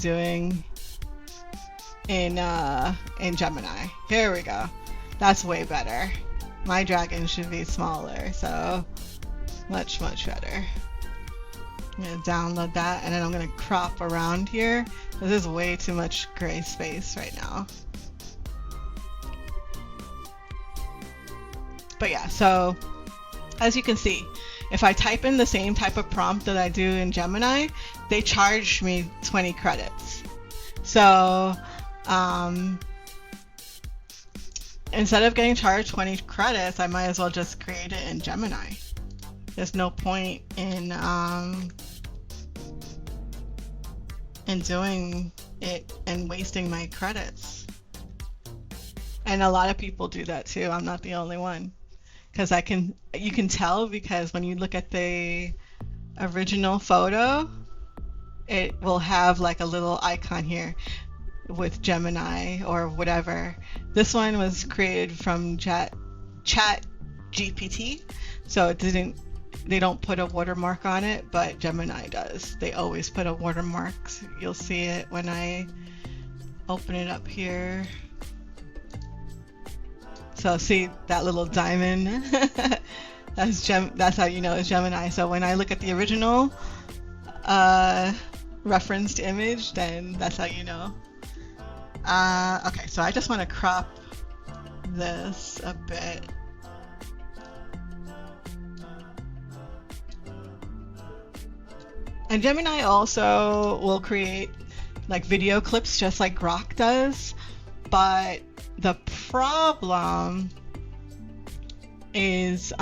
doing in Gemini. Here we go. That's way better. My dragon should be smaller, so much better. I'm gonna download that and then I'm gonna crop around here. This is way too much gray space right now. But yeah, so as you can see, if I type in the same type of prompt that I do in Gemini, they charge me 20 credits. So instead of getting charged 20 credits, I might as well just create it in Gemini. There's no point in doing it and wasting my credits. And a lot of people do that too. I'm not the only one. Because you can tell because when you look at the original photo, it will have like a little icon here with Gemini or whatever. This one was created from Chat GPT, so they don't put a watermark on it, but Gemini does. They always put a watermark. You'll see it when I open it up here. So see that little diamond? That's how you know it's Gemini. So when I look at the original referenced image, then that's how you know. Okay, so I just want to crop this a bit. And Gemini also will create like video clips just like Grok does, but the problem is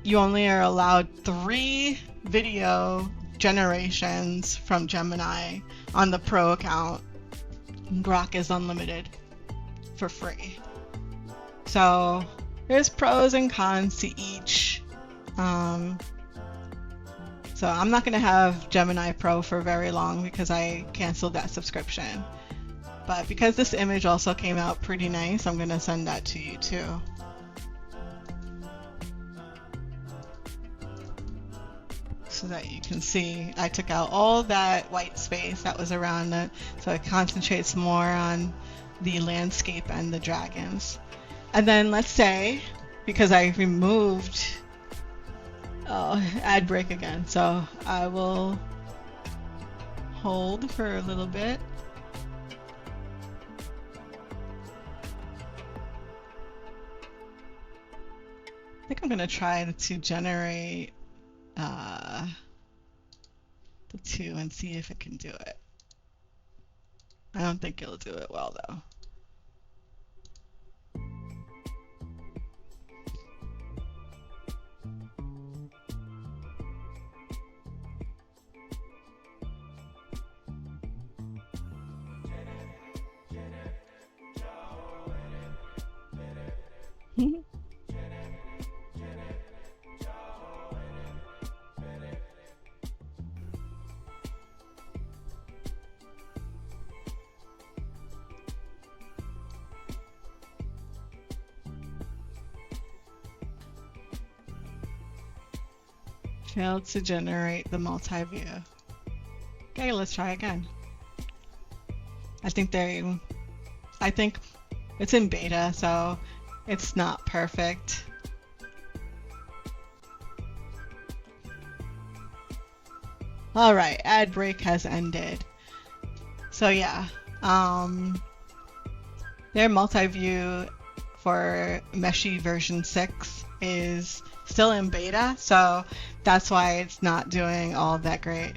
you only are allowed 3 video generations from Gemini on the Pro account. Grok is unlimited for free. So there's pros and cons to each. So I'm not going to have Gemini Pro for very long because I canceled that subscription. But because this image also came out pretty nice, I'm going to send that to you too. So that you can see I took out all that white space that was around it, so it concentrates more on the landscape and the dragons. And then let's say, because I removed ad break again, so I will hold for a little bit. I think I'm going to try to generate the 2 and see if it can do it. I don't think it'll do it well though. Failed to generate the multi-view. Okay, let's try again. I think it's in beta, so it's not perfect. All right, ad break has ended. So yeah, their multi-view for Meshy version 6 is still in beta, so that's why it's not doing all that great.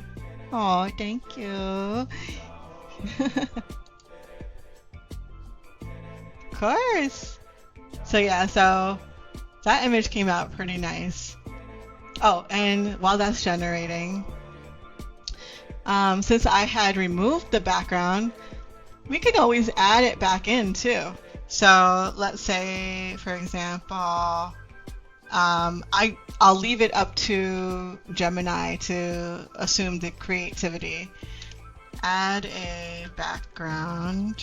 Oh, thank you. Of course. So yeah, so that image came out pretty nice. Oh, and while that's generating, since I had removed the background, we could always add it back in too. So let's say, for example, I'll leave it up to Gemini to assume the creativity. Add a background.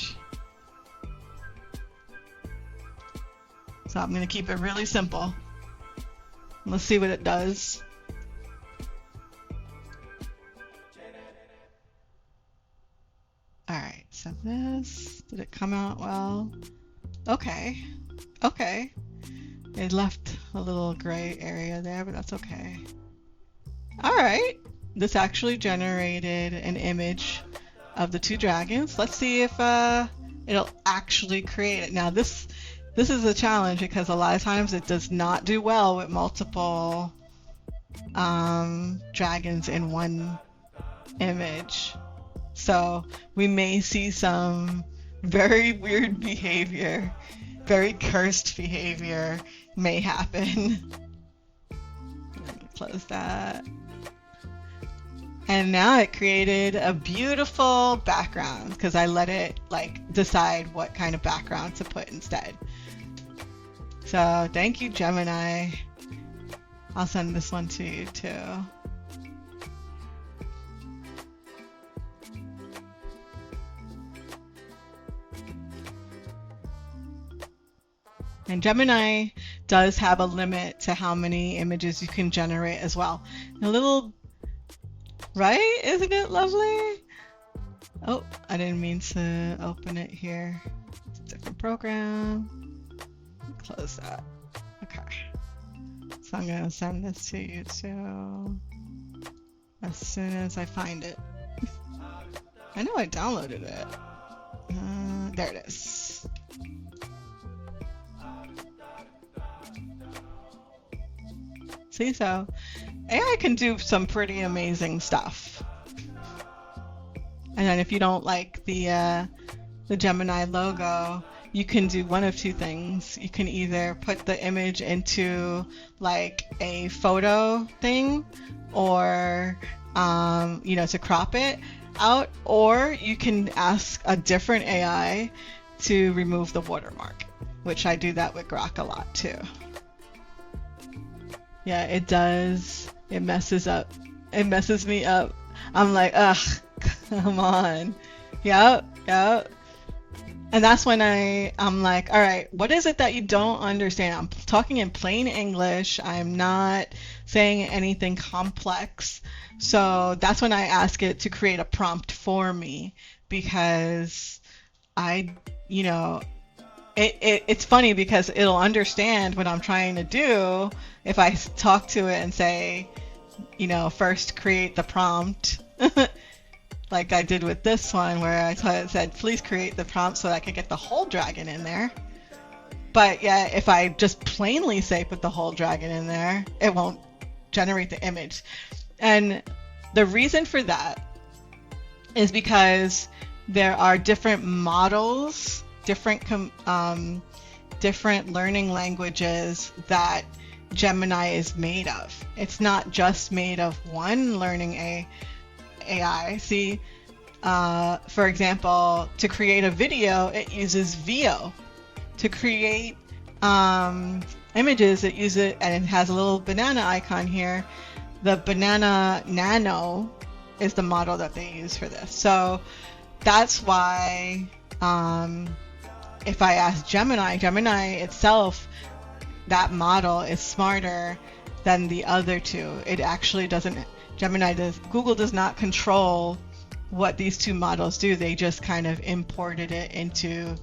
So I'm going to keep it really simple. Let's see what it does. send this. Did it come out well? Okay. Okay. It left a little gray area there, but that's okay. All right. This actually generated an image of the two dragons. Let's see if it'll actually create it. Now this is a challenge because a lot of times it does not do well with multiple dragons in one image. So we may see some very weird behavior, very cursed behavior may happen. Let me close that. And now it created a beautiful background because I let it like decide what kind of background to put instead. So thank you, Gemini. I'll send this one to you too. And Gemini does have a limit to how many images you can generate as well. A little, right? Isn't it lovely? Oh, I didn't mean to open it here. It's a different program. Close that. Okay. So I'm gonna send this to you too as soon as I find it. I know I downloaded it. There it is. See, so AI can do some pretty amazing stuff. And then if you don't like the Gemini logo, you can do one of two things. You can either put the image into like a photo thing, or to crop it out, or you can ask a different AI to remove the watermark, which I do that with Grok a lot too. Yeah, it does. It messes up. It messes me up. I'm like, ugh, come on. Yep. And that's when I'm like, all right, what is it that you don't understand? I'm talking in plain English. I'm not saying anything complex. So that's when I ask it to create a prompt for me, because it's funny because it'll understand what I'm trying to do if I talk to it and say, first create the prompt, like I did with this one where I said, please create the prompt so that I could get the whole dragon in there. But yeah, if I just plainly say put the whole dragon in there, it won't generate the image. And the reason for that is because there are different models, different learning languages that Gemini is made of. It's not just made of one learning AI. See, for example, to create a video, it uses VO. To create images, it uses it, and it has a little banana icon here. The Banana Nano is the model that they use for this. So that's why if I ask Gemini itself, that model is smarter than the other two. It actually doesn't, Google does not control what these two models do. They just kind of imported it into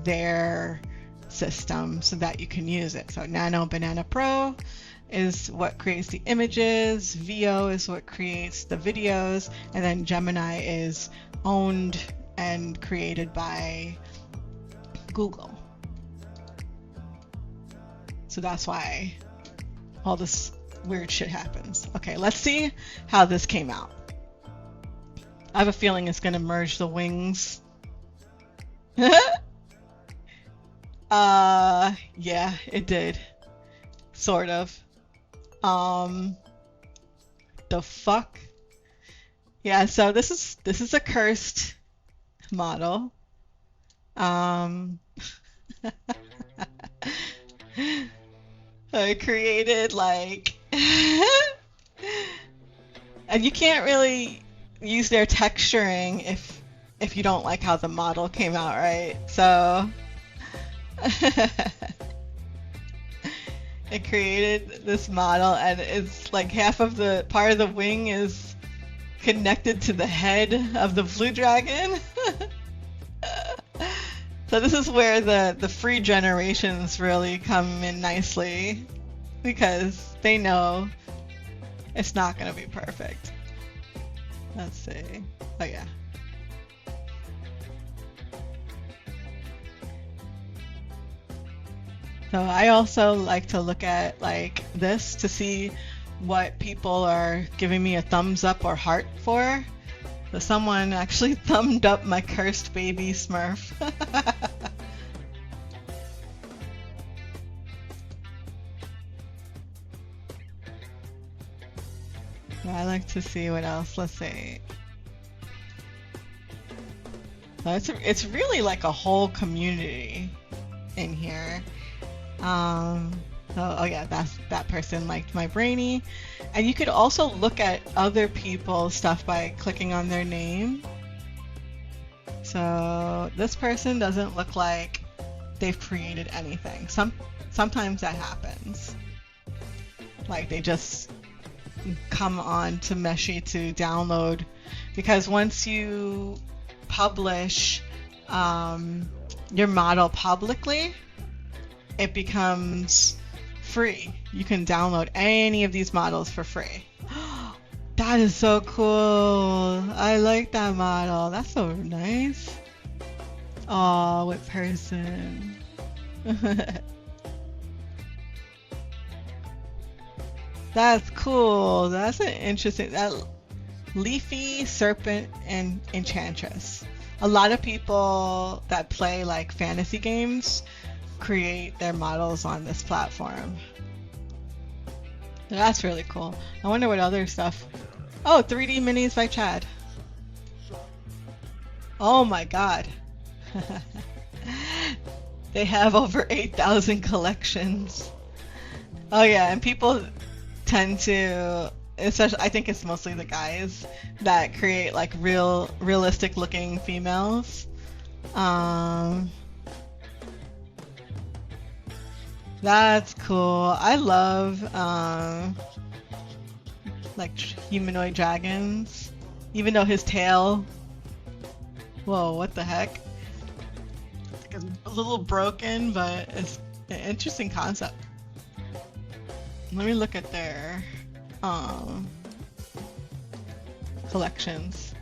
their system so that you can use it. So Nano Banana Pro is what creates the images, VO is what creates the videos, and then Gemini is owned and created by Google. So that's why all this weird shit happens. Okay, let's see how this came out. I have a feeling it's gonna merge the wings. Yeah, it did. Sort of. The fuck? Yeah, so this is a cursed model. I created like and you can't really use their texturing if you don't like how the model came out, right? So it created this model, and it's like half of the part of the wing is connected to the head of the blue dragon. So this is where the free generations really come in nicely because they know it's not going to be perfect. Let's see. Oh yeah. So I also like to look at like this to see what people are giving me a thumbs up or heart for. So someone actually thumbed up my cursed baby Smurf. Yeah, I like to see what else. Let's see. So it's really like a whole community in here. So, oh yeah, that person liked my brainy. And you could also look at other people's stuff by clicking on their name. So this person doesn't look like they've created anything. Sometimes that happens. Like they just come on to Meshy to download, because once you publish your model publicly, it becomes free. You can download any of these models for free. That is so cool. I like that model. That's so nice. Oh, what person? That's cool. That's an interesting. That Leafy Serpent and Enchantress. A lot of people that play like fantasy games create their models on this platform. That's really cool. I wonder what other stuff. Oh, 3D minis by Chad. Oh my god. They have over 8,000 collections. Oh yeah, and people tend to, especially I think it's mostly the guys that create like realistic looking females. That's cool. I love like humanoid dragons, even though his tail. Whoa, what the heck? It's like a little broken, but it's an interesting concept. Let me look at their collections.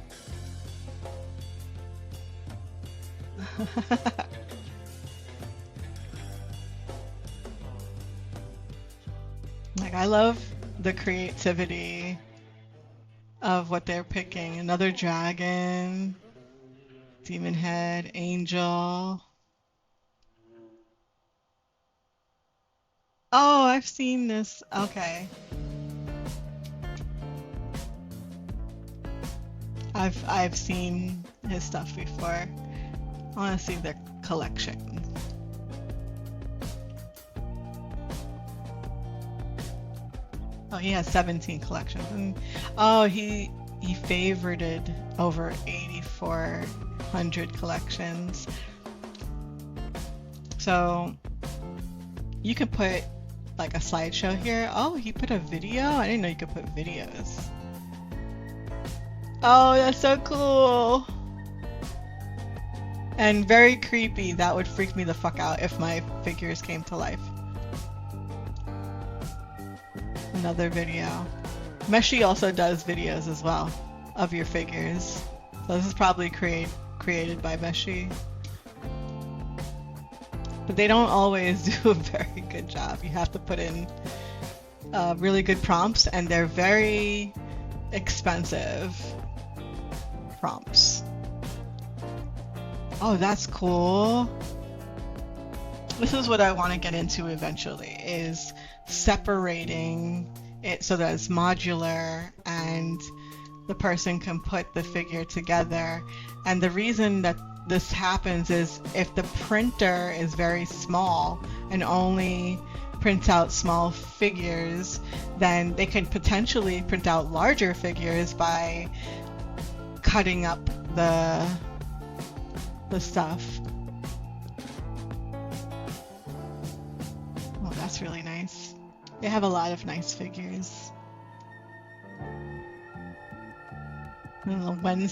Like I love the creativity of what they're picking. Another dragon, demon head, angel. Oh, I've seen this. Okay. I've seen his stuff before. I want to see their collection. Oh, he has 17 collections. And oh, he favorited over 8,400 collections. So you could put like a slideshow here. Oh, he put a video? I didn't know you could put videos. Oh, that's so cool. And very creepy. That would freak me the fuck out if my figures came to life. Another video. Meshy also does videos as well of your figures. So this is probably created by Meshy. But they don't always do a very good job. You have to put in really good prompts, and they're very expensive prompts. Oh, that's cool. This is what I want to get into eventually, is separating it so that it's modular and the person can put the figure together. And the reason that this happens is if the printer is very small and only prints out small figures, then they could potentially print out larger figures by cutting up the stuff. Oh, that's really nice. They have a lot of nice figures. Wednesday.